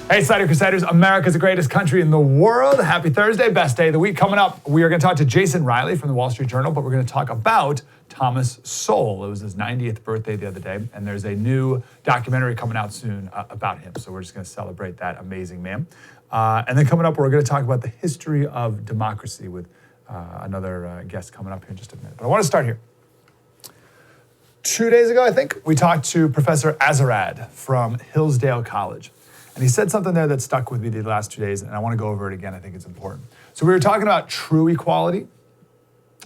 Hey, Slater Crusaders, America's the greatest country in the world. Happy Thursday, best day of the week. Coming up, we are going to talk to Jason Riley from the Wall Street Journal, but we're going to talk about Thomas Sowell. It was his 90th birthday the other day, and there's a new documentary coming out soon about him. So we're just going to celebrate that amazing man. And then coming up, we're going to talk about the history of democracy with another guest coming up here in just a minute. But I want to start here. 2 days ago, I think, we talked to Professor Azarad from Hillsdale College. And he said something there that stuck with me the last 2 days, and I want to go over it again. I think it's important. So we were talking about true equality,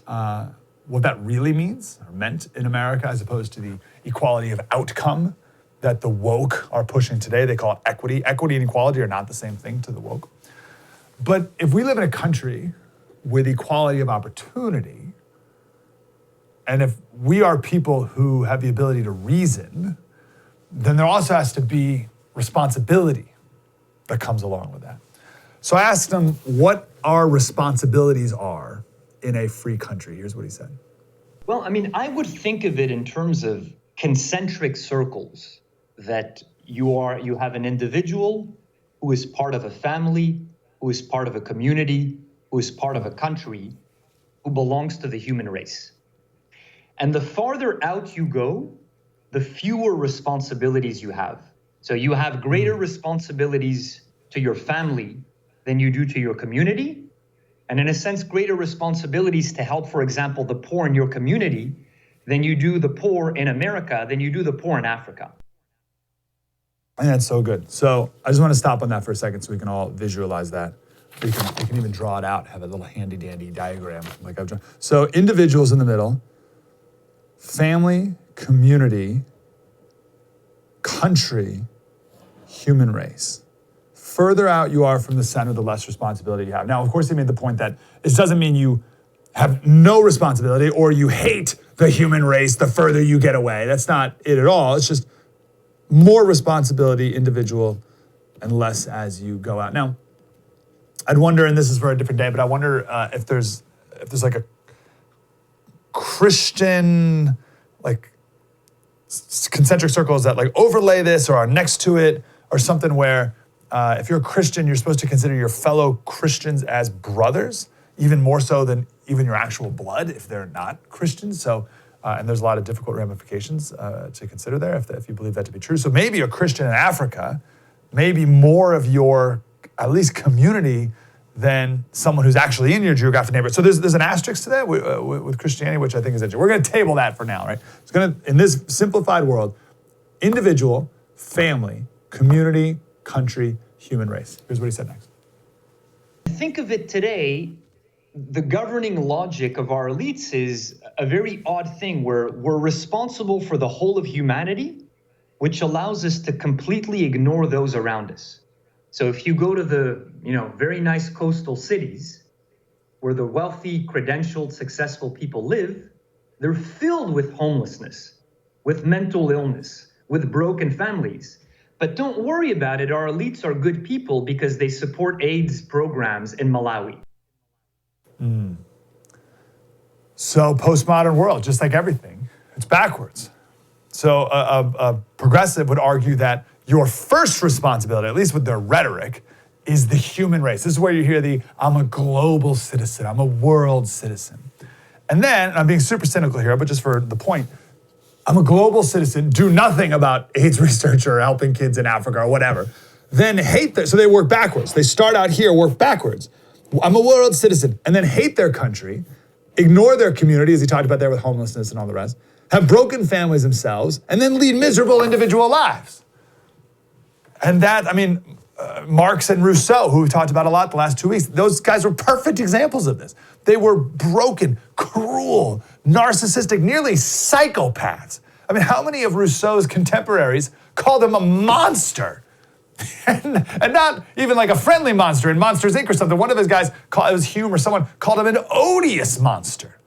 what that really means, or meant in America, as opposed to the equality of outcome that the woke are pushing today. They call it equity. Equity and equality are not the same thing to the woke. But if we live in a country with equality of opportunity, and if we are people who have the ability to reason, then there also has to be responsibility that comes along with that. So I asked him what our responsibilities are in a free country. Here's what he said. Well, I mean, I would think of it in terms of concentric circles, that you have an individual who is part of a family, who is part of a community, who is part of a country, who belongs to the human race. And the farther out you go, the fewer responsibilities you have. So you have greater responsibilities to your family than you do to your community. And in a sense, greater responsibilities to help, for example, the poor in your community than you do the poor in America, than you do the poor in Africa. I think that's so good. So I just want to stop on that for a second so we can all visualize that. We can even draw it out, have a little handy dandy diagram like I've drawn. So individuals in the middle, family, community, country, human race. Further out you are from the center, the less responsibility you have. Now, of course, he made the point that this doesn't mean you have no responsibility or you hate the human race the further you get away. That's not it at all. It's just more responsibility, individual, and less as you go out. Now, I'd wonder, and this is for a different day, but I wonder if there's like a Christian, like, concentric circles that like overlay this or are next to it, or something where if you're a Christian, you're supposed to consider your fellow Christians as brothers, even more so than even your actual blood if they're not Christians. So, and there's a lot of difficult ramifications to consider there if you believe that to be true. So maybe a Christian in Africa may be more of your, at least, community than someone who's actually in your geographic neighborhood. So there's an asterisk to that with Christianity, which I think is interesting. We're going to table that for now, right? It's going to, in this simplified world, individual, family, community, country, human race. Here's what he said next. Think of it today, the governing logic of our elites is a very odd thing where we're responsible for the whole of humanity, which allows us to completely ignore those around us. So if you go to the, very nice coastal cities where the wealthy, credentialed, successful people live, they're filled with homelessness, with mental illness, with broken families. But don't worry about it. Our elites are good people because they support AIDS programs in Malawi. So postmodern world, just like everything, it's backwards. So a progressive would argue that your first responsibility, at least with their rhetoric, is the human race. This is where you hear I'm a global citizen, I'm a world citizen. And then, and I'm being super cynical here, but just for the point, I'm a global citizen, do nothing about AIDS research or helping kids in Africa or whatever, then hate so they work backwards. They start out here, work backwards. I'm a world citizen, and then hate their country, ignore their community, as he talked about there with homelessness and all the rest, have broken families themselves, and then lead miserable individual lives. And that, Marx and Rousseau, who we've talked about a lot the last 2 weeks, those guys were perfect examples of this. They were broken, cruel, narcissistic, nearly psychopaths. How many of Rousseau's contemporaries called him a monster? and not even like a friendly monster in Monsters, Inc. or something. One of his guys, it was Hume or someone, called him an odious monster.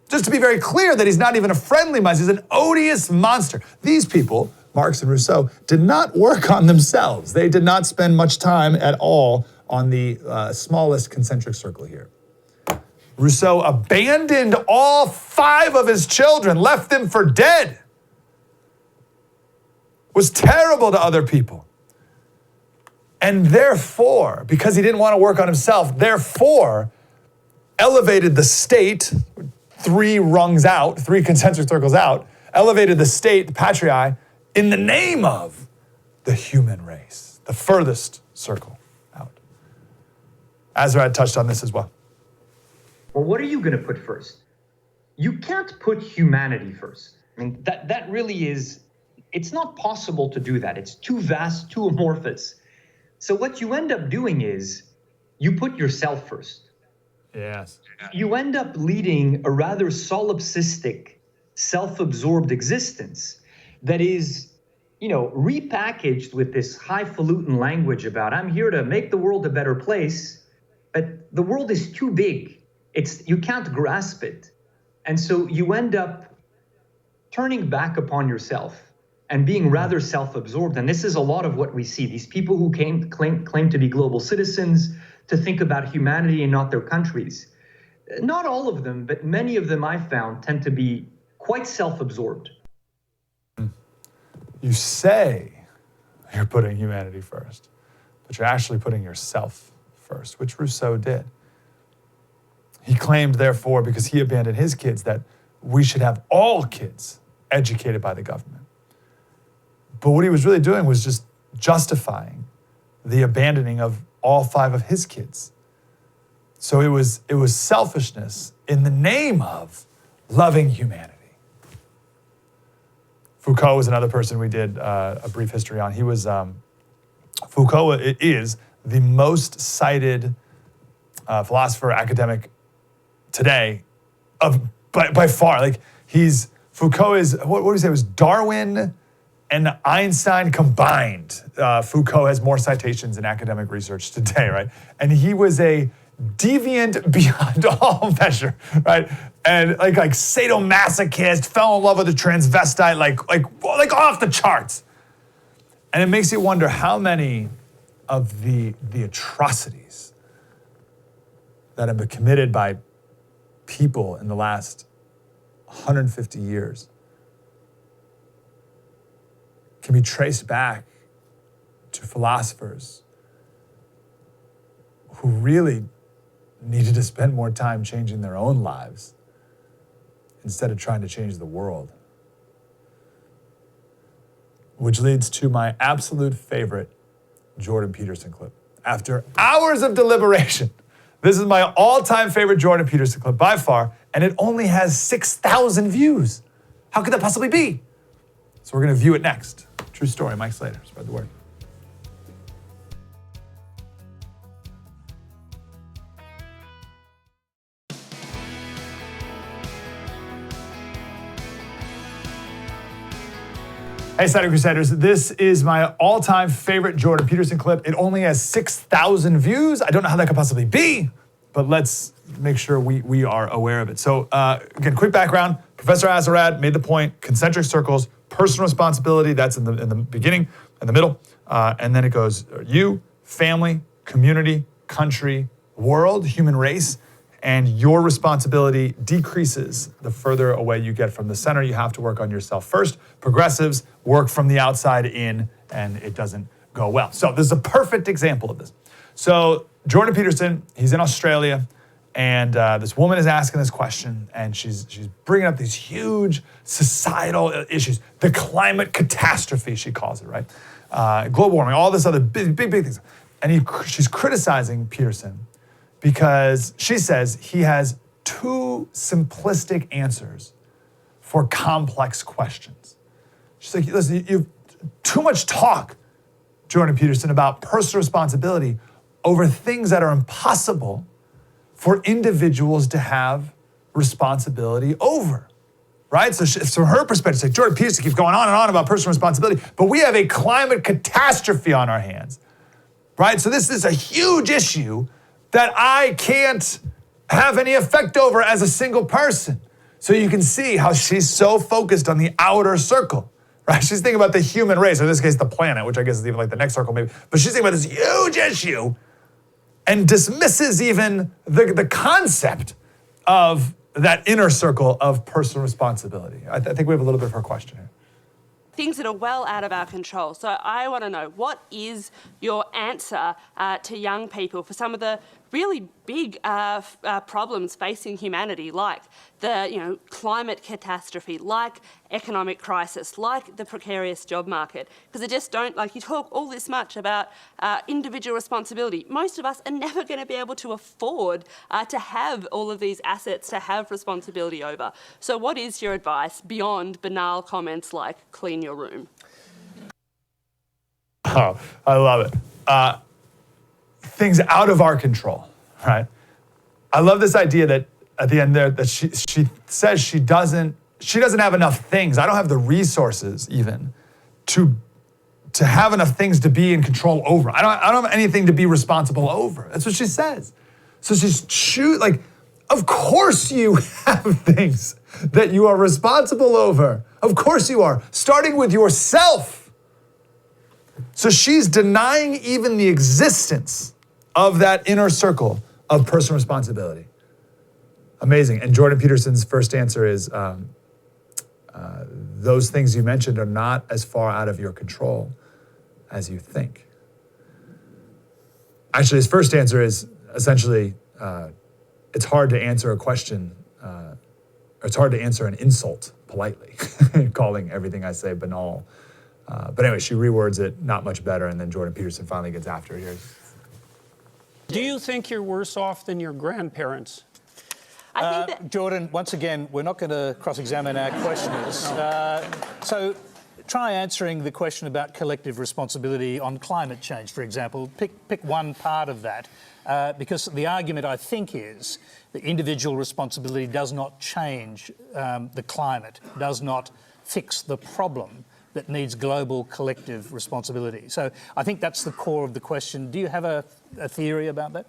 Just to be very clear that he's not even a friendly monster, he's an odious monster. These people, Marx and Rousseau, did not work on themselves. They did not spend much time at all on the smallest concentric circle here. Rousseau abandoned all 5 of his children, left them for dead. Was terrible to other people. And therefore, because he didn't want to work on himself, therefore elevated the state, 3 rungs out, 3 concentric circles out, elevated the state, the patriae, in the name of the human race, the furthest circle out. Azra touched on this as well. Well, what are you going to put first? You can't put humanity first. I mean, that really is, it's not possible to do that. It's too vast, too amorphous. So what you end up doing is you put yourself first. Yes. You end up leading a rather solipsistic, self-absorbed existence that is, repackaged with this highfalutin language about I'm here to make the world a better place, but the world is too big. You can't grasp it. And so you end up turning back upon yourself and being rather self-absorbed. And this is a lot of what we see. These people who claim to be global citizens, to think about humanity and not their countries. Not all of them, but many of them I've found tend to be quite self-absorbed. You say you're putting humanity first, but you're actually putting yourself first, which Rousseau did. He claimed, therefore, because he abandoned his kids, that we should have all kids educated by the government. But what he was really doing was just justifying the abandoning of all 5 of his kids. So it was selfishness in the name of loving humanity. Foucault was another person we did a brief history on. Foucault is the most cited philosopher, academic today, by far. Foucault is, what do you say, it was Darwin and Einstein combined. Foucault has more citations in academic research today, right? And he was a deviant beyond all measure, right? And like sadomasochist, fell in love with a transvestite, like off the charts. And it makes you wonder how many of the atrocities that have been committed by people in the last 150 years can be traced back to philosophers who really needed to spend more time changing their own lives instead of trying to change the world. Which leads to my absolute favorite Jordan Peterson clip. After hours of deliberation, this is my all-time favorite Jordan Peterson clip by far, and it only has 6,000 views. How could that possibly be? So we're going to view it next. True story, Mike Slater. Spread the word. Hey, Slater Crusaders, this is my all-time favorite Jordan Peterson clip. It only has 6,000 views. I don't know how that could possibly be, but let's make sure we are aware of it. So again, quick background. Professor Azarad made the point, concentric circles, personal responsibility, that's in the beginning, in the middle, and then it goes you, family, community, country, world, human race, and your responsibility decreases the further away you get from the center. You have to work on yourself first. Progressives work from the outside in, and it doesn't go well. So this is a perfect example of this. So Jordan Peterson, he's in Australia, and this woman is asking this question, and she's bringing up these huge societal issues. The climate catastrophe, she calls it, right? Global warming, all this other big things. And she's criticizing Peterson because she says he has too simplistic answers for complex questions. She's like, listen, you've too much talk, Jordan Peterson, about personal responsibility over things that are impossible for individuals to have responsibility over, right? So from her perspective, like Jordan Peterson keeps going on and on about personal responsibility, but we have a climate catastrophe on our hands, right? So this is a huge issue that I can't have any effect over as a single person. So you can see how she's so focused on the outer circle, right? She's thinking about the human race, or in this case, the planet, which I guess is even like the next circle maybe. But she's thinking about this huge issue and dismisses even the concept of that inner circle of personal responsibility. I think we have a little bit of her question here. things that are well out of our control. So I want to know, what is your answer to young people for some of the really big problems facing humanity, like the climate catastrophe, like economic crisis, like the precarious job market? Because I just don't, you talk all this much about individual responsibility. Most of us are never going to be able to afford to have all of these assets to have responsibility over. So what is your advice beyond banal comments like clean your room? Oh, I love it. Things out of our control, right? I love this idea that at the end there that she says she doesn't have enough things. I don't have the resources even to have enough things to be in control over. I don't have anything to be responsible over. That's what she says. So of course you have things that you are responsible over. Of course you are, starting with yourself. So she's denying even the existence of that inner circle of personal responsibility. Amazing. And Jordan Peterson's first answer is, those things you mentioned are not as far out of your control as you think. Actually, his first answer is essentially, it's hard to answer a question, or it's hard to answer an insult politely, calling everything I say banal. But anyway, she rewords it not much better, and then Jordan Peterson finally gets after it here. Do you think you're worse off than your grandparents? I think that Jordan, once again, we're not going to cross-examine our questioners. So try answering the question about collective responsibility on climate change, for example. Pick one part of that, because the argument, I think, is that individual responsibility does not change the climate, does not fix the problem that needs global collective responsibility. So I think that's the core of the question. Do you have a theory about that?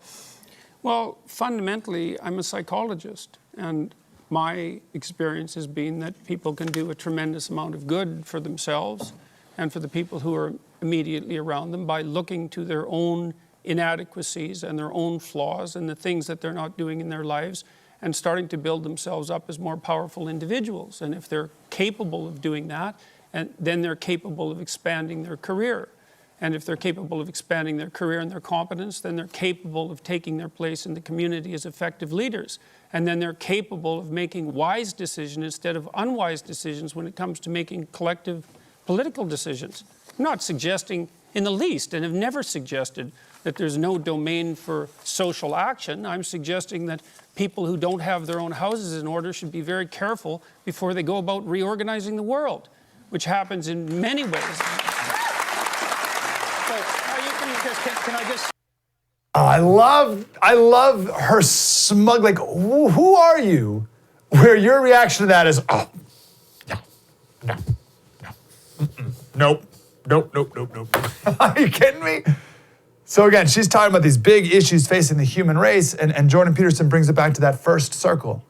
Well, fundamentally, I'm a psychologist, and my experience has been that people can do a tremendous amount of good for themselves and for the people who are immediately around them by looking to their own inadequacies and their own flaws and the things that they're not doing in their lives and starting to build themselves up as more powerful individuals. And if they're capable of doing that, and then they're capable of expanding their career. And if they're capable of expanding their career and their competence, then they're capable of taking their place in the community as effective leaders. And then they're capable of making wise decisions instead of unwise decisions when it comes to making collective political decisions. I'm not suggesting in the least, and have never suggested, that there's no domain for social action. I'm suggesting that people who don't have their own houses in order should be very careful before they go about reorganizing the world, which happens in many ways. Can I just... I love her smug, who are you? Where your reaction to that is, oh, no, nope. Are you kidding me? So again, she's talking about these big issues facing the human race, and Jordan Peterson brings it back to that first circle.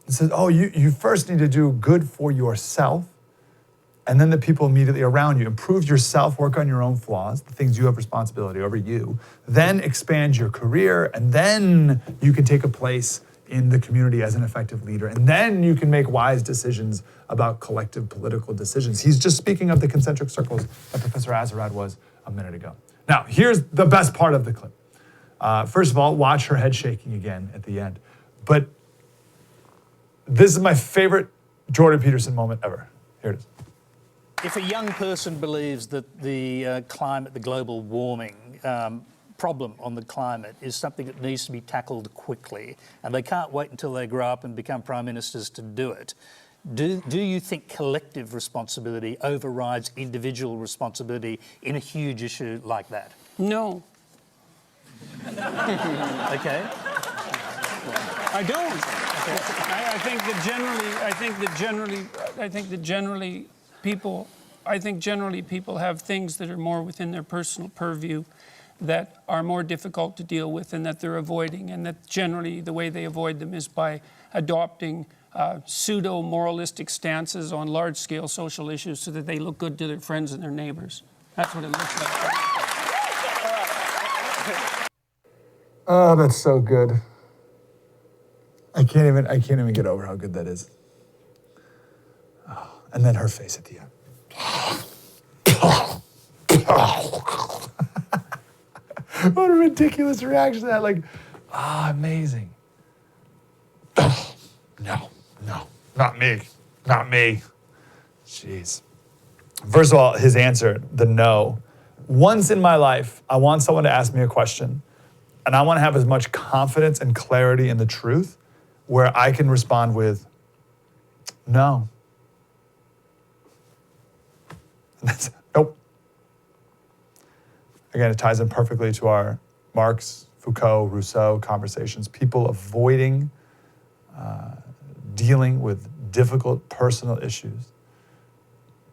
It says, oh, you first need to do good for yourself, and then the people immediately around you. Improve yourself, work on your own flaws, the things you have responsibility over you, then expand your career, and then you can take a place in the community as an effective leader, and then you can make wise decisions about collective political decisions. He's just speaking of the concentric circles that Professor Azarad was a minute ago. Now, here's the best part of the clip. First of all, watch her head shaking again at the end. But this is my favorite Jordan Peterson moment ever. Here it is. If a young person believes that the climate, the global warming problem on the climate is something that needs to be tackled quickly, and they can't wait until they grow up and become prime ministers to do it, do you think collective responsibility overrides individual responsibility in a huge issue like that? No. Okay. I don't. Okay. I think generally people have things that are more within their personal purview that are more difficult to deal with and that they're avoiding, and that generally the way they avoid them is by adopting pseudo-moralistic stances on large-scale social issues so that they look good to their friends and their neighbors. That's what it looks like. Oh, that's so good. I can't even get over how good that is. Oh, and then her face at the end. What a ridiculous reaction to that. Like, amazing. No, not me. Not me. Jeez. First of all, his answer, the no. Once in my life, I want someone to ask me a question, and I want to have as much confidence and clarity in the truth where I can respond with, no. And that's, nope. Again, it ties in perfectly to our Marx, Foucault, Rousseau conversations. People avoiding dealing with difficult personal issues.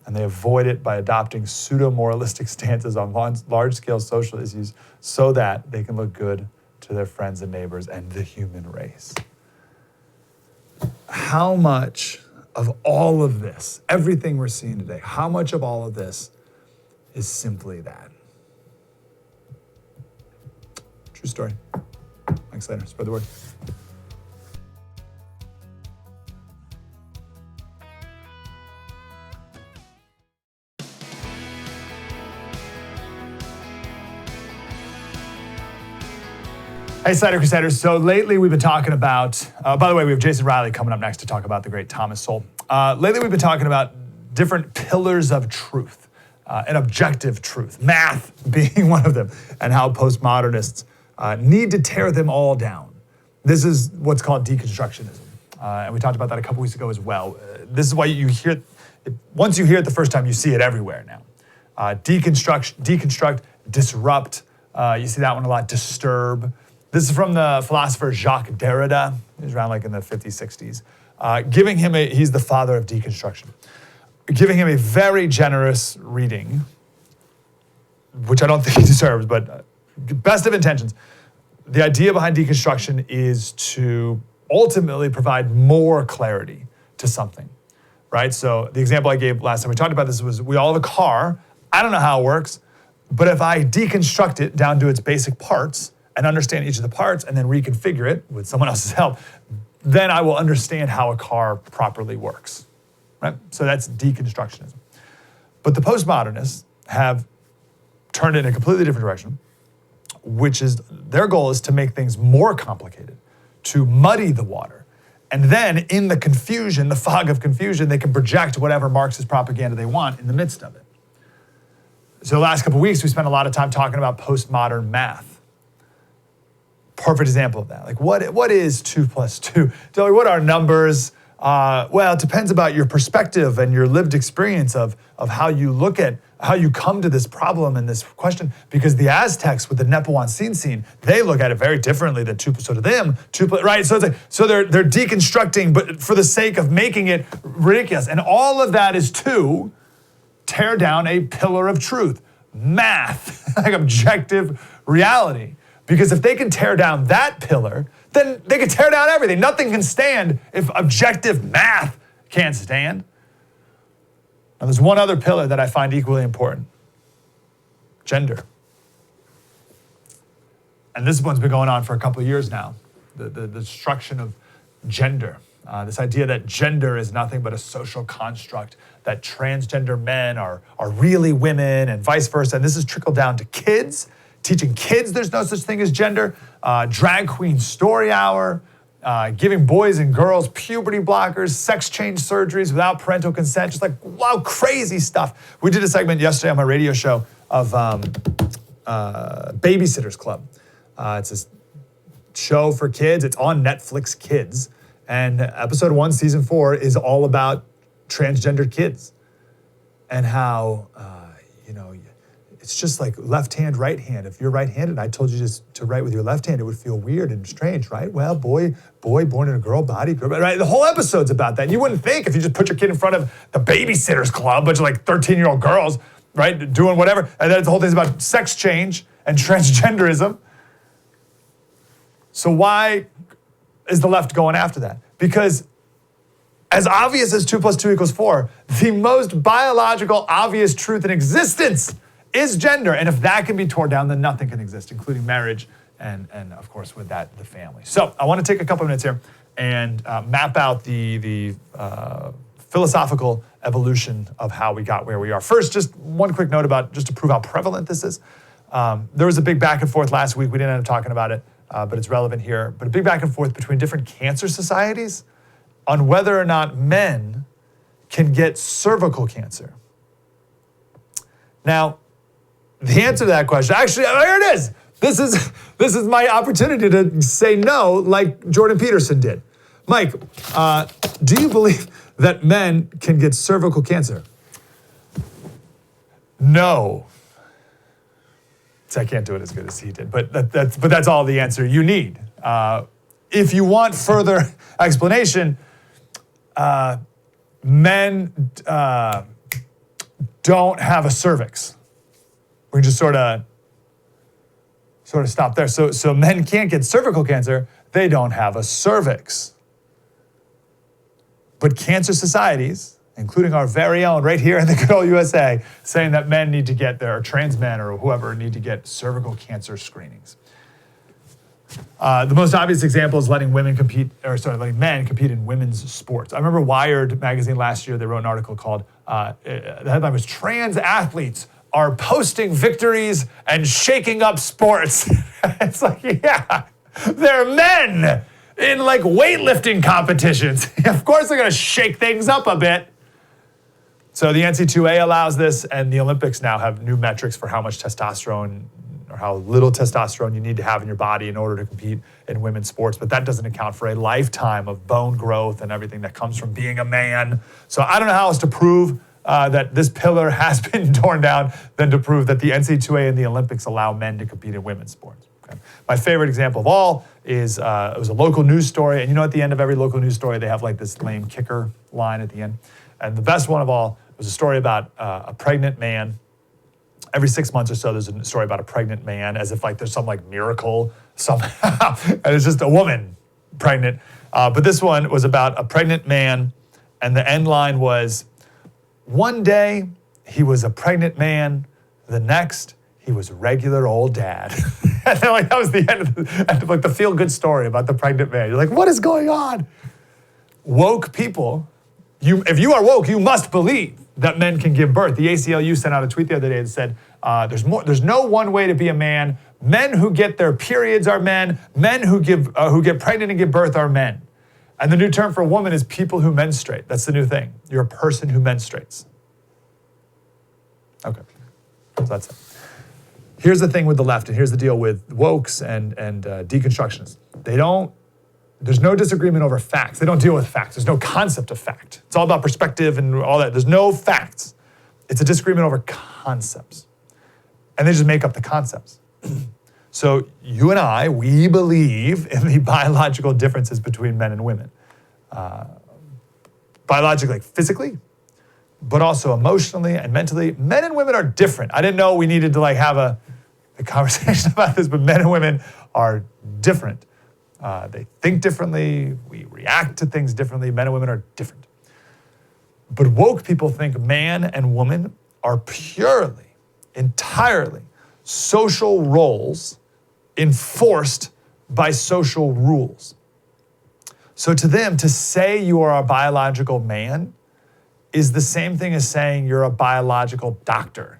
And they avoid it by adopting pseudo-moralistic stances on large-scale social issues so that they can look good to their friends and neighbors and the human race. How much of all of this, everything we're seeing today, how much of all of this is simply that? True story. Thanks, Slater. Spread the word. Hey, Slater Crusaders. So lately we've been talking about, by the way, we have Jason Riley coming up next to talk about the great Thomas Sowell. Lately we've been talking about different pillars of truth, and objective truth, math being one of them, and how postmodernists need to tear them all down. This is what's called deconstructionism. And we talked about that a couple weeks ago as well. This is why you hear it, once you hear it the first time, you see it everywhere now. Deconstruct, disrupt. You see that one a lot, disturb. This is from the philosopher Jacques Derrida. He was around like in the 50s, 60s. He's the father of deconstruction. Giving him a very generous reading, which I don't think he deserves, but best of intentions. The idea behind deconstruction is to ultimately provide more clarity to something, right? So the example I gave last time we talked about this was we all have a car. I don't know how it works, but if I deconstruct it down to its basic parts and understand each of the parts and then reconfigure it with someone else's help, then I will understand how a car properly works, right? So that's deconstructionism. But the postmodernists have turned it in a completely different direction, which is their goal is to make things more complicated, to muddy the water. And then in the confusion, the fog of confusion, they can project whatever Marxist propaganda they want in the midst of it. So the last couple of weeks, we spent a lot of time talking about postmodern math. Perfect example of that. Like what is 2 + 2? Joey, what are numbers? Well, it depends about your perspective and your lived experience of how you look at, how you come to this problem and this question, because the Aztecs with the Nepomucen, they look at it very differently than 2 + 2 to them. Right? So it's like, so they're deconstructing, but for the sake of making it ridiculous. And all of that is to tear down a pillar of truth, math, like objective reality. Because if they can tear down that pillar, then they can tear down everything. Nothing can stand if objective math can't stand. Now, there's one other pillar that I find equally important: gender. And this one's been going on for a couple of years now, the destruction of gender. This idea that gender is nothing but a social construct, that transgender men are really women and vice versa. And this has trickled down to kids, teaching kids there's no such thing as gender, drag queen story hour, giving boys and girls puberty blockers, sex change surgeries without parental consent, just like, wow, crazy stuff. We did a segment yesterday on my radio show of Babysitter's Club. It's a show for kids. It's on Netflix Kids. And episode 1, season 4 is all about transgender kids and how, it's just like left hand, right hand. If you're right-handed, I told you just to write with your left hand, it would feel weird and strange, right? Well, boy born in a girl body, right? The whole episode's about that. And you wouldn't think if you just put your kid in front of the Babysitter's Club, bunch of like 13-year-old girls, right, doing whatever, and then the whole thing's about sex change and transgenderism. So why is the left going after that? Because as obvious as 2 + 2 = 4, the most biological, obvious truth in existence is gender. And if that can be torn down, then nothing can exist, including marriage and of course, with that, the family. So I want to take a couple minutes here and map out the philosophical evolution of how we got where we are. First, just one quick note about, just to prove how prevalent this is. There was a big back and forth last week. We didn't end up talking about it, but it's relevant here. But a big back and forth between different cancer societies on whether or not men can get cervical cancer. Now, the answer to that question, actually, here it is. This is my opportunity to say no, like Jordan Peterson did. Mike, do you believe that men can get cervical cancer? No. So I can't do it as good as he did, but that's all the answer you need. If you want further explanation, men don't have a cervix. We can just sort of stop there. So men can't get cervical cancer. They don't have a cervix. But cancer societies, including our very own right here in the good old USA, saying that men need to get or trans men or whoever need to get cervical cancer screenings. The most obvious example is letting men compete in women's sports. I remember Wired magazine last year, they wrote an article called, the headline was "Trans Athletes Are Posting Victories and Shaking Up Sports." It's like, yeah, they're men in like weightlifting competitions. Of course they're gonna shake things up a bit. So the NCAA allows this, and the Olympics now have new metrics for how much testosterone or how little testosterone you need to have in your body in order to compete in women's sports. But that doesn't account for a lifetime of bone growth and everything that comes from being a man. So I don't know how else to prove that this pillar has been torn down than to prove that the NCAA and the Olympics allow men to compete in women's sports. Okay? My favorite example of all is it was a local news story. And you know, at the end of every local news story, they have like this lame kicker line at the end. And the best one of all was a story about a pregnant man. Every 6 months or so, there's a story about a pregnant man, as if like there's some like miracle somehow. And it's just a woman pregnant. But this one was about a pregnant man. And the end line was, one day he was a pregnant man. The next, he was a regular old dad. And then, like, that was the end of like the feel-good story about the pregnant man. You're like, what is going on? Woke people, if you are woke, you must believe that men can give birth. The ACLU sent out a tweet the other day that said, there's no one way to be a man. Men who get their periods are men. Men who get pregnant and give birth are men. And the new term for woman is people who menstruate. That's the new thing. You're a person who menstruates. Okay, so that's it. Here's the thing with the left, and here's the deal with wokes and deconstructionists. There's no disagreement over facts. They don't deal with facts. There's no concept of fact. It's all about perspective and all that. There's no facts. It's a disagreement over concepts. And they just make up the concepts. So you and I, we believe in the biological differences between men and women. Biologically, like physically, but also emotionally and mentally. Men and women are different. I didn't know we needed to like have a conversation about this, but men and women are different. They think differently. We react to things differently. Men and women are different. But woke people think man and woman are purely, entirely social roles enforced by social rules. So to them, to say you are a biological man is the same thing as saying you're a biological doctor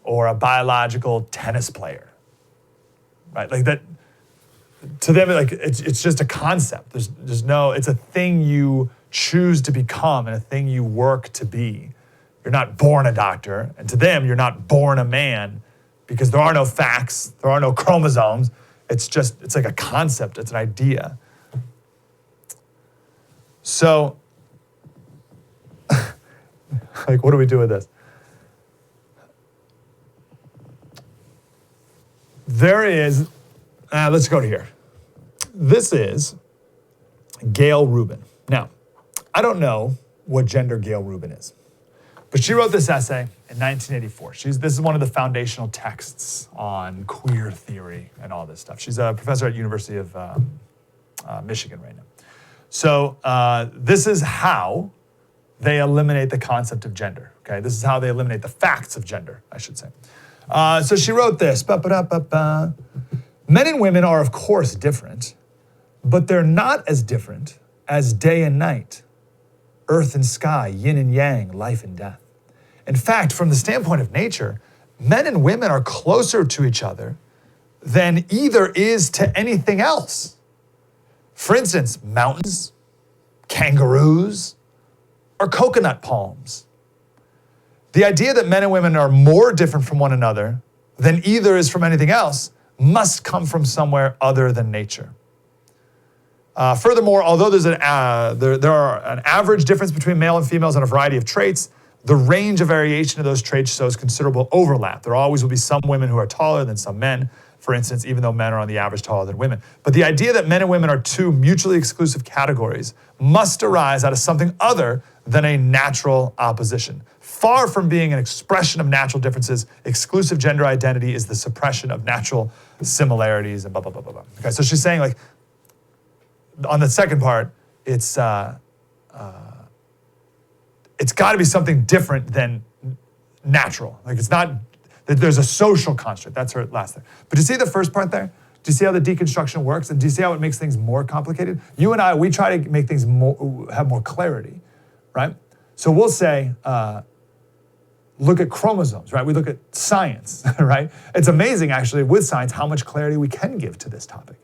or a biological tennis player, right? Like that. To them, like it's just a concept. There's no. It's a thing you choose to become and a thing you work to be. You're not born a doctor, and to them, you're not born a man because there are no facts, there are no chromosomes. It's like a concept. It's an idea. So, like, what do we do with this? There is. Let's go to here. This is Gail Rubin. Now, I don't know what gender Gail Rubin is, but she wrote this essay in 1984. This is one of the foundational texts on queer theory and all this stuff. She's a professor at University of Michigan right now. So this is how they eliminate the concept of gender. Okay, this is how they eliminate the facts of gender, I should say. So she wrote this. Men and women are, of course, different, but they're not as different as day and night. earth and sky, yin and yang, life and death. In fact, from the standpoint of nature, men and women are closer to each other than either is to anything else. For instance, mountains, kangaroos, or coconut palms. The idea that men and women are more different from one another than either is from anything else must come from somewhere other than nature. Furthermore, although there are an average difference between male and females in a variety of traits, the range of variation of those traits shows considerable overlap. There always will be some women who are taller than some men, for instance, even though men are on the average taller than women. But the idea that men and women are two mutually exclusive categories must arise out of something other than a natural opposition. Far from being an expression of natural differences, exclusive gender identity is the suppression of natural similarities and blah, blah, blah, blah, blah. Okay, so she's saying, like, on the second part, it's got to be something different than natural. Like, it's not, there's a social construct. That's her last thing. But do you see the first part there? Do you see how the deconstruction works? And do you see how it makes things more complicated? You and I, we try to make things have more clarity, right? So we'll say, look at chromosomes, right? We look at science, right? It's amazing, actually, with science, how much clarity we can give to this topic.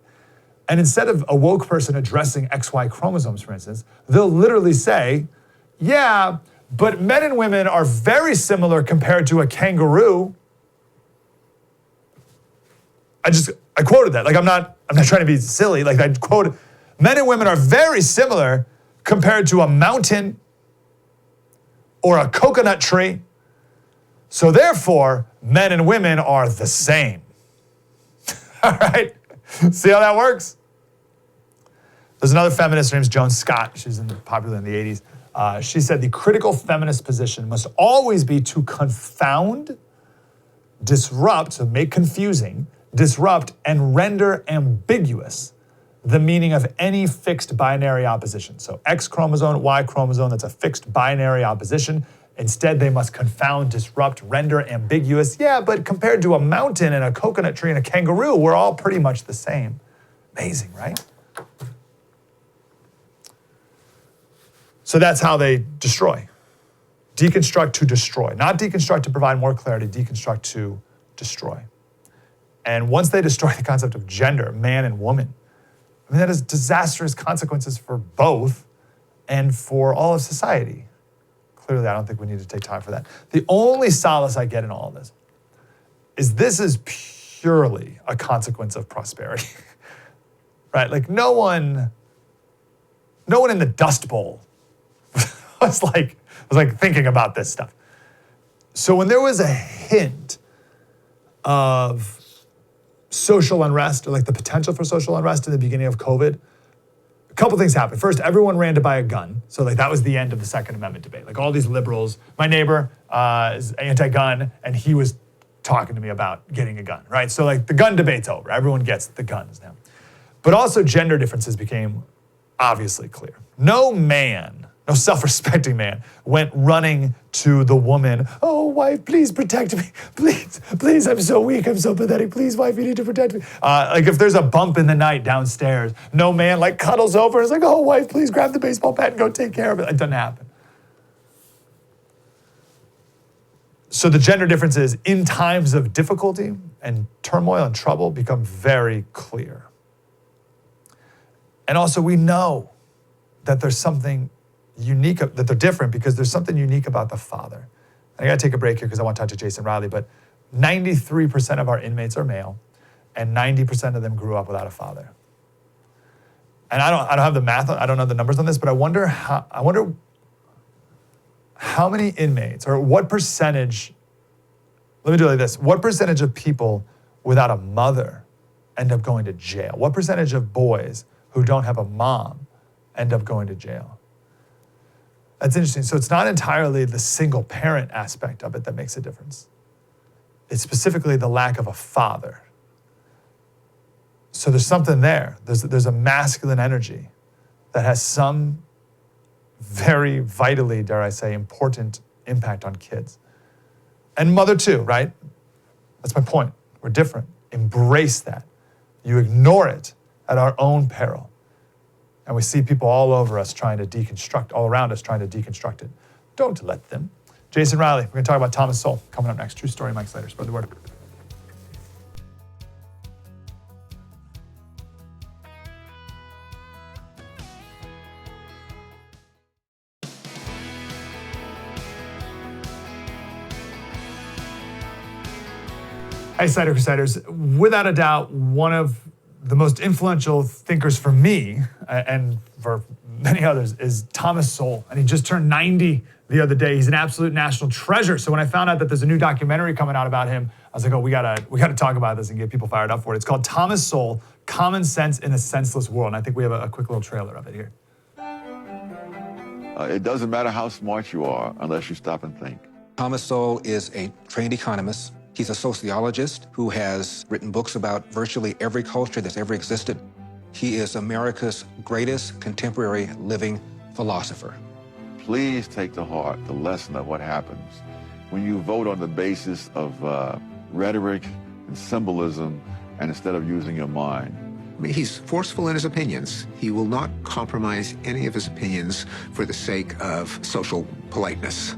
And instead of a woke person addressing XY chromosomes, for instance, they'll literally say, yeah, but men and women are very similar compared to a kangaroo. I quoted that. Like, I'm not trying to be silly. Like, I quoted, men and women are very similar compared to a mountain or a coconut tree. So therefore, men and women are the same. All right? See how that works? There's another feminist, her name's Joan Scott. She's popular in the 80s. She said the critical feminist position must always be to confound, disrupt, so make confusing, disrupt, and render ambiguous the meaning of any fixed binary opposition. So X chromosome, Y chromosome, that's a fixed binary opposition. Instead, they must confound, disrupt, render ambiguous. Yeah, but compared to a mountain and a coconut tree and a kangaroo, we're all pretty much the same. Amazing, right? So that's how they destroy. Deconstruct to destroy. Not deconstruct to provide more clarity, deconstruct to destroy. And once they destroy the concept of gender, man and woman, I mean, that has disastrous consequences for both and for all of society. Clearly, I don't think we need to take time for that. The only solace I get in all of this is purely a consequence of prosperity, right? Like, no one in the Dust Bowl was like thinking about this stuff. So when there was a hint of social unrest, or like the potential for social unrest in the beginning of COVID, a couple things happened. First, everyone ran to buy a gun. So like that was the end of the Second Amendment debate. Like all these liberals, my neighbor is anti-gun, and he was talking to me about getting a gun, right? So like the gun debate's over. Everyone gets the guns now. But also gender differences became obviously clear. No self-respecting man went running to the woman, oh, wife, please protect me. Please, I'm so weak, I'm so pathetic. Please, wife, you need to protect me. Like if there's a bump in the night downstairs, no man like cuddles over and is like, oh, wife, please grab the baseball bat and go take care of it. It doesn't happen. So the gender differences in times of difficulty and turmoil and trouble become very clear. And also we know that there's something unique, that they're different because there's something unique about the father. And I gotta take a break here because I want to talk to Jason Riley, but 93% of our inmates are male and 90% of them grew up without a father. And I don't have the math, I don't know the numbers on this, but I wonder how many inmates, or what percentage, let me do it like this, what percentage of people without a mother end up going to jail? What percentage of boys who don't have a mom end up going to jail? That's interesting. So it's not entirely the single parent aspect of it that makes a difference. It's specifically the lack of a father. So there's something there. There's a masculine energy that has some very vitally, dare I say, important impact on kids. And mother too, right? That's my point. We're different. Embrace that. You ignore it at our own peril. And we see people all over us trying to deconstruct, all around us trying to deconstruct it. Don't let them. Jason Riley, we're going to talk about Thomas Sowell coming up next. True story, Mike Slater. Spread the word. Hey, Slater Crusaders. Without a doubt, one of the most influential thinkers for me and for many others is Thomas Sowell. And he just turned 90 the other day. He's an absolute national treasure. So when I found out that there's a new documentary coming out about him, I was like, oh, we gotta talk about this and get people fired up for it. It's called Thomas Sowell, Common Sense in a Senseless World. And I think we have a quick little trailer of it here. It doesn't matter how smart you are unless you stop and think. Thomas Sowell is a trained economist. He's a sociologist who has written books about virtually every culture that's ever existed. He is America's greatest contemporary living philosopher. Please take to heart the lesson of what happens when you vote on the basis of rhetoric and symbolism and instead of using your mind. I mean, he's forceful in his opinions. He will not compromise any of his opinions for the sake of social politeness.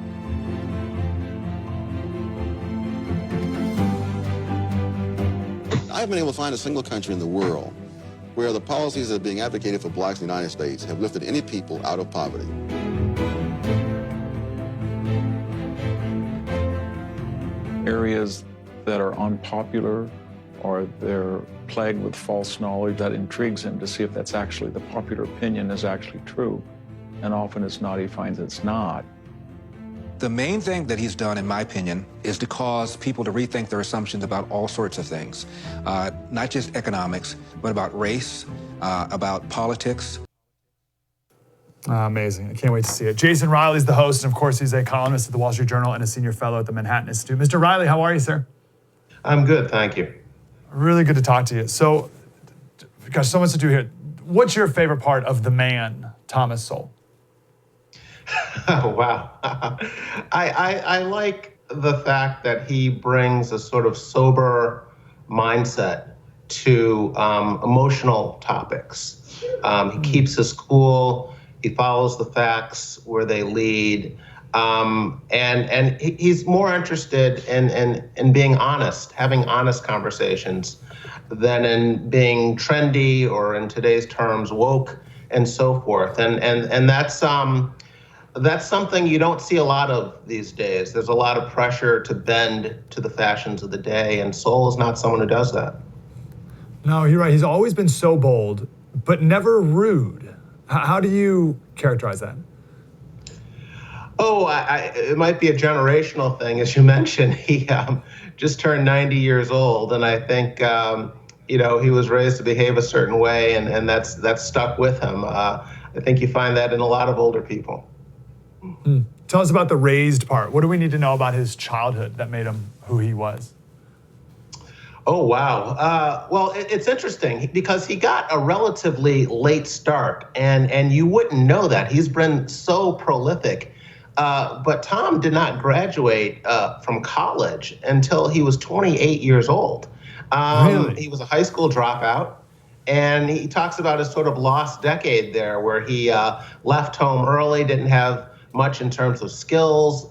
I haven't been able to find a single country in the world where the policies that are being advocated for blacks in the United States have lifted any people out of poverty. Areas that are unpopular or they're plagued with false knowledge, that intrigues him to see if that's actually the popular opinion is actually true. And often it's not, he finds it's not. The main thing that he's done, in my opinion, is to cause people to rethink their assumptions about all sorts of things. Not just economics, but about race, about politics. Amazing. I can't wait to see it. Jason Riley's the host, and of course, he's a columnist at the Wall Street Journal and a senior fellow at the Manhattan Institute. Mr. Riley, how are you, sir? I'm good, thank you. Really good to talk to you. So, gosh, so much to do here. What's your favorite part of the man, Thomas Sowell? Oh, wow. I like the fact that he brings a sort of sober mindset to emotional topics. He keeps his cool. He follows the facts where they lead. And he's more interested in being honest, having honest conversations, than in being trendy or, in today's terms, woke and so forth. And that's something you don't see a lot of these days. There's a lot of pressure to bend to the fashions of the day, and Sowell is not someone who does that. No, you're right. He's always been so bold, but never rude. How do you characterize that? Oh, it might be a generational thing. As you mentioned, he just turned 90 years old, and I think he was raised to behave a certain way, and that's stuck with him. I think you find that in a lot of older people. Tell us about the raised part. What do we need to know about his childhood that made him who he was? Oh, wow. Well, it's interesting because he got a relatively late start, and you wouldn't know that. He's been so prolific. But Tom did not graduate from college until he was 28 years old. Really? He was a high school dropout. And he talks about his sort of lost decade there, where he left home early, didn't have much in terms of skills,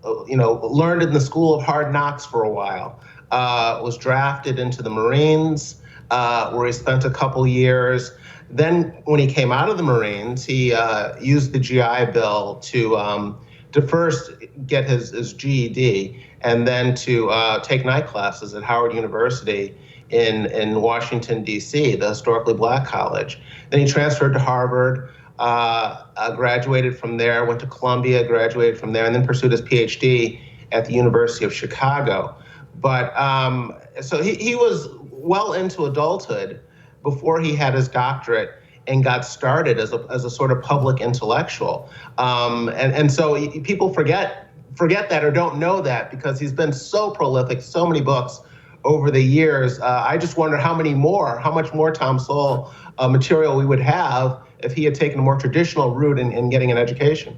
learned in the school of hard knocks for a while, was drafted into the Marines, where he spent a couple years. Then when he came out of the Marines, he used the GI Bill to first get his GED and then to take night classes at Howard University in Washington, D.C., the historically black college. Then he transferred to Harvard, graduated from there, went to Columbia, graduated from there, and then pursued his PhD at the University of Chicago. But so he was well into adulthood before he had his doctorate and got started as a sort of public intellectual. And so people forget that or don't know that because he's been so prolific, so many books over the years. I just wonder how much more Tom Sowell material we would have if he had taken a more traditional route in getting an education.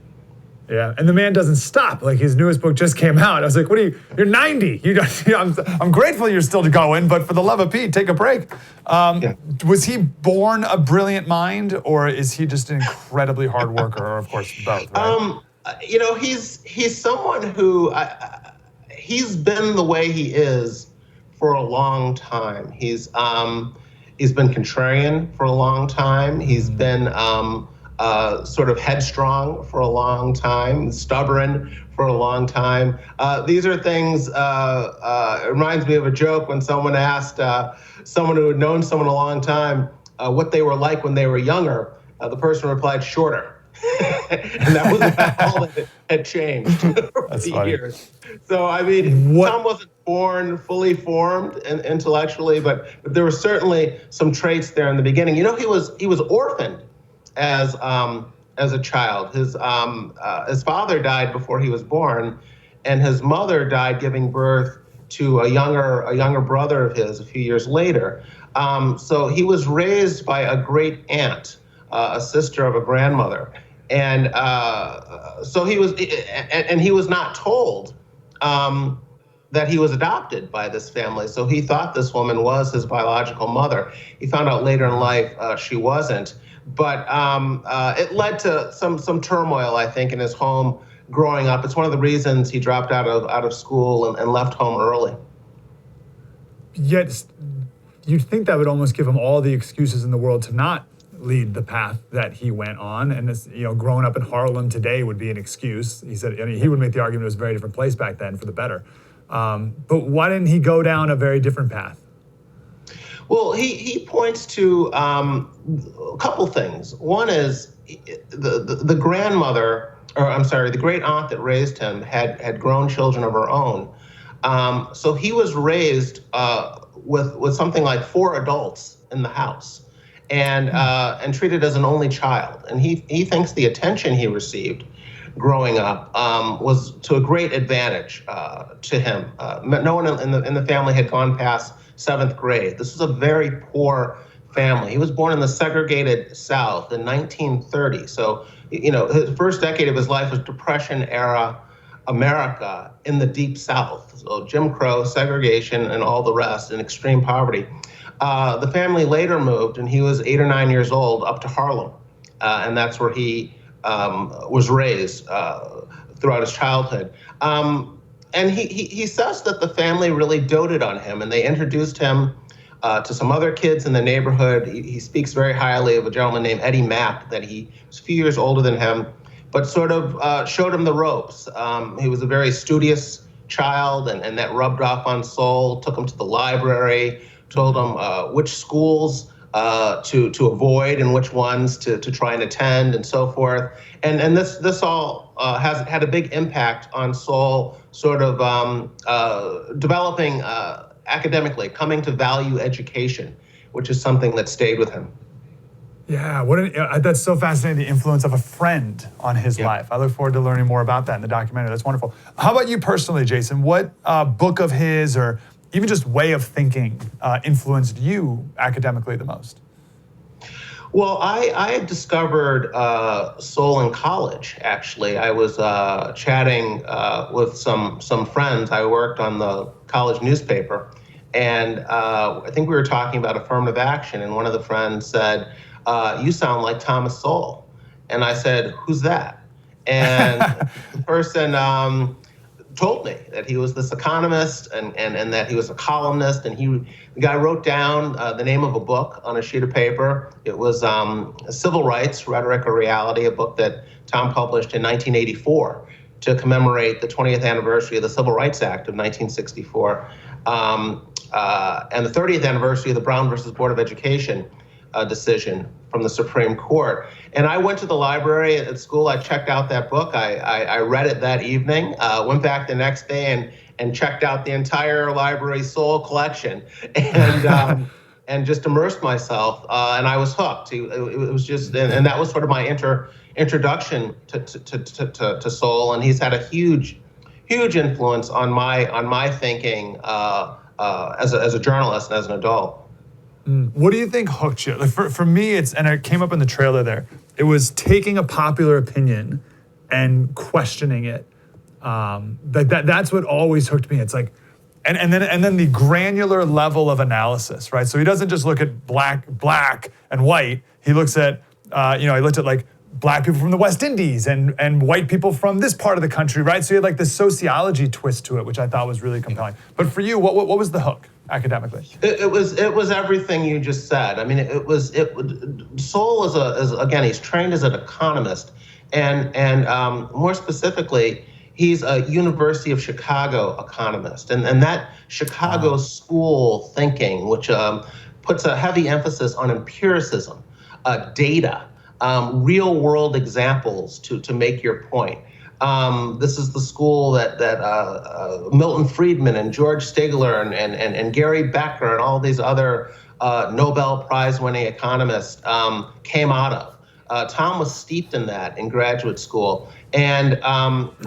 Yeah, and the man doesn't stop. Like his newest book just came out. I was like, "What are you? You're 90. I'm grateful you're still going, but for the love of Pete, take a break." Was he born a brilliant mind, or is he just an incredibly hard worker, or of course both? Right? He's someone who he's been the way he is for a long time. He's been contrarian for a long time. He's been sort of headstrong for a long time, stubborn for a long time. These are things, it reminds me of a joke when someone asked someone who had known someone a long time what they were like when they were younger. The person replied, shorter. And that was about all that had changed over the years. So, I mean, Tom wasn't born fully formed intellectually, but there were certainly some traits there in the beginning. You know, he was orphaned as a child. His father died before he was born, and his mother died giving birth to a younger brother of his a few years later. So he was raised by a great aunt, a sister of a grandmother, and so he was not told that he was adopted by this family. So he thought this woman was his biological mother. He found out later in life she wasn't. But it led to some turmoil, I think, in his home growing up. It's one of the reasons he dropped out of school and left home early. Yet, you'd think that would almost give him all the excuses in the world to not lead the path that he went on. And this, growing up in Harlem today would be an excuse. He said, he would make the argument it was a very different place back then for the better. But why didn't he go down a very different path? Well, he points to a couple things. One is the grandmother, or I'm sorry, the great aunt that raised him had grown children of her own. So he was raised with something like 4 adults in the house, and treated as an only child. And he thinks the attention he received growing up was to a great advantage to him. No one in the family had gone past 7th grade. This was a very poor family. He was born in the segregated South in 1930. So, his first decade of his life was Depression-era America in the Deep South. So Jim Crow, segregation, and all the rest, and extreme poverty. The family later moved, and he was 8 or 9 years old, up to Harlem. And that's where he was raised throughout his childhood. And he says that the family really doted on him, and they introduced him to some other kids in the neighborhood. He speaks very highly of a gentleman named Eddie Mapp, that he was a few years older than him, but sort of showed him the ropes. He was a very studious child, and that rubbed off on Sowell, took him to the library, told him which schools to avoid and which ones to try and attend, and so forth. And this all has had a big impact on Sowell, sort of developing academically, coming to value education, which is something that stayed with him. Yeah, that's so fascinating, the influence of a friend on his life. I look forward to learning more about that in the documentary. That's wonderful. How about you personally, Jason? What book of his, or even just way of thinking, influenced you academically the most? Well, I had discovered Sowell in college, actually. I was chatting with some friends. I worked on the college newspaper, and I think we were talking about affirmative action, and one of the friends said, you sound like Thomas Sowell. And I said, who's that? And the person told me that he was this economist and that he was a columnist, and the guy wrote down the name of a book on a sheet of paper. It was Civil Rights, Rhetoric or Reality, a book that Tom published in 1984 to commemorate the 20th anniversary of the Civil Rights Act of 1964, and the 30th anniversary of the Brown versus Board of Education decision from the Supreme Court. And I went to the library at school. I checked out that book. I read it that evening, went back the next day and checked out the entire library Sowell collection, and just immersed myself. And I was hooked. It was just, and that was sort of my introduction to Sowell. And he's had a huge influence on my thinking as a journalist and as an adult. What do you think hooked you? Like for me, and it came up in the trailer there, it was taking a popular opinion and questioning it. That's what always hooked me. It's like, and then the granular level of analysis, right? So he doesn't just look at black and white. He looks at, he looked at like black people from the West Indies and white people from this part of the country, right? So he had like this sociology twist to it, which I thought was really compelling. But for you, what was the hook academically? It was everything you just said. I mean, Sowell is again, he's trained as an economist, and more specifically, he's a University of Chicago economist, and that Chicago school thinking, which puts a heavy emphasis on empiricism, data, real world examples to make your point. This is the school that Milton Friedman and George Stigler and Gary Becker and all these other Nobel Prize winning economists came out of. Tom was steeped in that in graduate school, and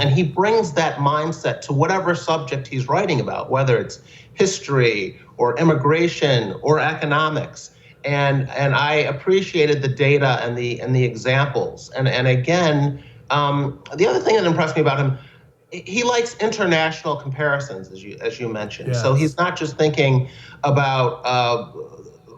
he brings that mindset to whatever subject he's writing about, whether it's history or immigration or economics. And I appreciated the data and the examples. And again, the other thing that impressed me about him, he likes international comparisons, as you mentioned. Yes. So he's not just thinking about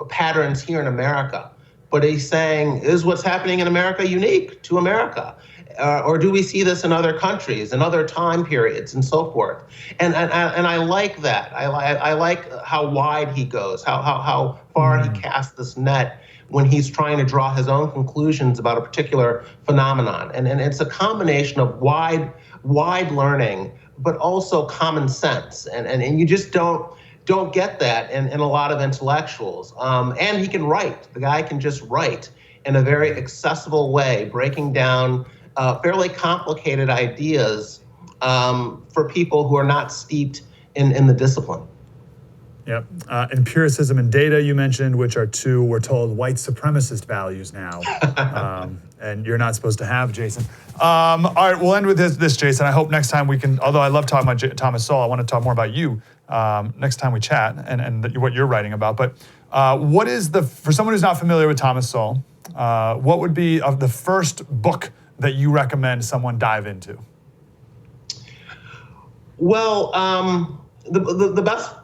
patterns here in America, but he's saying, is what's happening in America unique to America? Or do we see this in other countries, in other time periods, and so forth? And I like that. I like how wide he goes, how far he casts this net when he's trying to draw his own conclusions about a particular phenomenon. And it's a combination of wide learning, but also common sense. And you just don't get that in a lot of intellectuals. And he can write. The guy can just write in a very accessible way, breaking down fairly complicated ideas for people who are not steeped in the discipline. Yep. Empiricism and data you mentioned, which are two, we're told, white supremacist values now. And you're not supposed to have, Jason. All right, we'll end with this, Jason. I hope next time we can, although I love talking about Thomas Sowell, I want to talk more about you next time we chat and what you're writing about. But what is for someone who's not familiar with Thomas Sowell, what would be the first book that you recommend someone dive into? Well, the best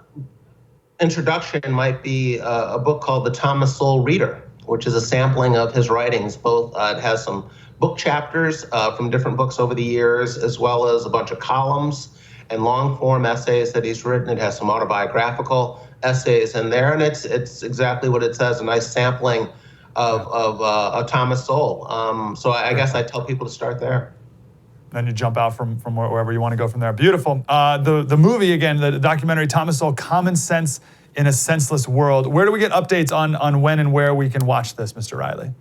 introduction might be a book called The Thomas Sowell Reader, which is a sampling of his writings. Both it has some book chapters from different books over the years, as well as a bunch of columns and long-form essays that he's written. It has some autobiographical essays in there, and it's exactly what it says, a nice sampling of Thomas Sowell. So I guess I tell people to start there. Then you jump out from wherever you want to go from there. Beautiful. The movie, again, the documentary, Thomas Sowell, Common Sense in a Senseless World. Where do we get updates on when and where we can watch this, Mr. Riley?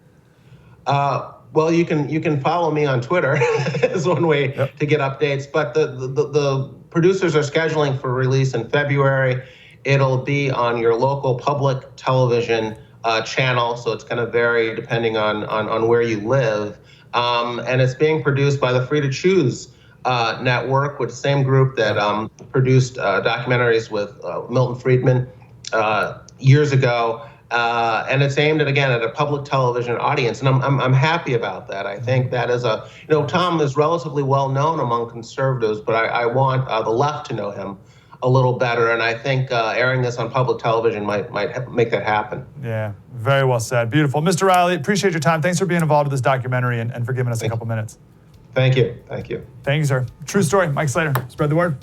Well, you can follow me on Twitter is one way to get updates. But the producers are scheduling for release in February. It'll be on your local public television channel, so it's going to vary depending on where you live. And it's being produced by the Free to Choose network, with the same group that produced documentaries with Milton Friedman years ago. And it's aimed at a public television audience. And I'm happy about that. I think that is Tom is relatively well known among conservatives, but I want the left to know him a little better. And I think airing this on public television might make that happen. Yeah, very well said. Beautiful. Mr. Riley, appreciate your time. Thanks for being involved with this documentary and for giving us a couple minutes. Thank you. Thank you. Thank you, sir. True story. Mike Slater. Spread the word.